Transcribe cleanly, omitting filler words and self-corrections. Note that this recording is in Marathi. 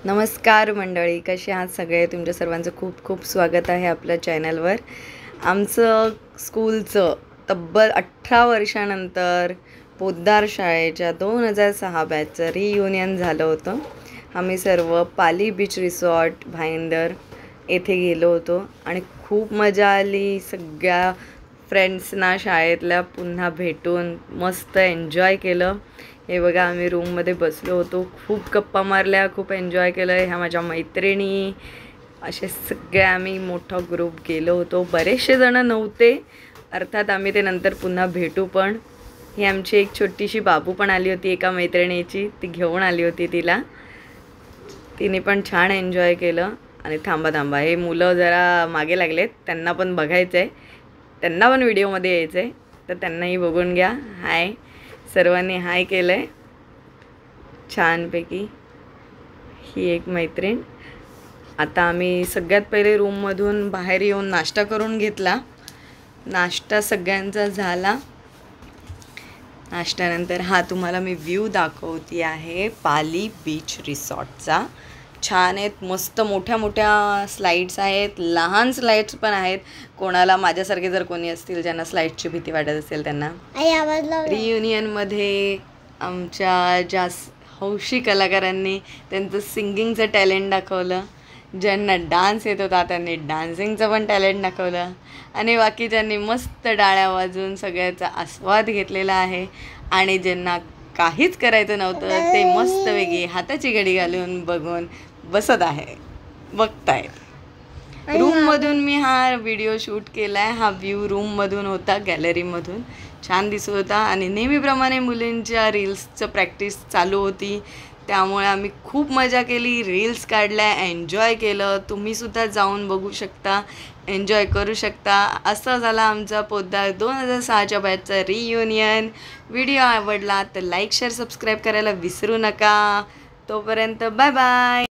नमस्कार मंडळी, कसे आहात सगळे? तुमच्या सर्वांचं खूप खूप स्वागत आहे आपल्या चॅनलवर. आमचं स्कूलचं तब्बल 18 वर्षानंतर पोद्दार शाळेच्या 2006 बॅचचं रियुनियन झालं होतं. आम्ही सर्व पाली बीच रिसॉर्ट भाईंदर येथे गेलो होतो आणि खूप मजा आली. सगळ्या फ्रेंड्सना शाळेतल्या पुन्हा भेटून मस्त एन्जॉय केलं. हे बघा, आम्ही रूममध्ये बसलो होतो, खूप गप्पा मारल्या, खूप एन्जॉय केलं. ह्या माझ्या मैत्रिणी, असे सगळे आम्ही मोठा ग्रुप गेलो होतो. बरेचसे जणं नव्हते, अर्थात आम्ही ते नंतर पुन्हा भेटू. पण ही आमची एक छोटीशी बाबू पण आली होती, एका मैत्रिणीची, ती घेऊन आली होती तिला. तिने पण छान एन्जॉय केलं. आणि थांबा हे मुलं जरा मागे लागलेत, त्यांना पण बघायचं आहे, त्यांना पण व्हिडिओमध्ये यायचं आहे, तर त्यांनाही बघून घ्या. हाय, सर्वांनी हाय केलं आहे छानपैकी. ही एक मैत्रीण. आता आम्ही सगळ्यात पहिले रूममधून बाहेर येऊन नाश्ता करून घेतला. नाश्ता सगळ्यांचा झाला. नाश्त्यानंतर हा तुम्हाला मी व्ह्यू दाखवते आहे पाली बीच रिसॉर्टचा. छान आहेत, मस्त मोठ्या मोठ्या स्लाईड्स आहेत, लहान स्लाईड्स पण आहेत. कोणाला माझ्यासारखे जर कोणी असतील ज्यांना स्लाईड्सची भीती वाटत असेल त्यांना. रियुनियनमध्ये आमच्या ज्या हौशी कलाकारांनी त्यांचं सिंगिंगचं टॅलेंट दाखवलं. ज्यांना डान्स येत होता त्यांनी डान्सिंगचं पण टॅलेंट दाखवलं. आणि बाकीच्यांनी मस्त टाळ्या वाजवून सगळ्याचा आस्वाद घेतलेला आहे. आणि ज्यांना काहीच करायचं नव्हतं ते मस्तपैकी हाताची घडी घालून बघून बसत आहे, बघतायत. रूममधून मी हा व्हिडिओ शूट केला आहे. हा व्ह्यू रूममधून होता, गॅलरीमधून छान दिसत होता. आणि नेहमीप्रमाणे मुलींच्या रील्सचं प्रॅक्टिस चालू होती, त्यामुळे आम्ही खूप मजा केली, रील्स काढल्या, एन्जॉय केलं. तुम्हीसुद्धा जाऊन बघू शकता, एन्जॉय करू शकता. असा झाला आमचा पोद्दार 2006च्या बॅचचा रियुनियन. व्हिडिओ आवडला तर लाईक शेअर सबस्क्राईब करायला विसरू नका. तोपर्यंत बाय बाय.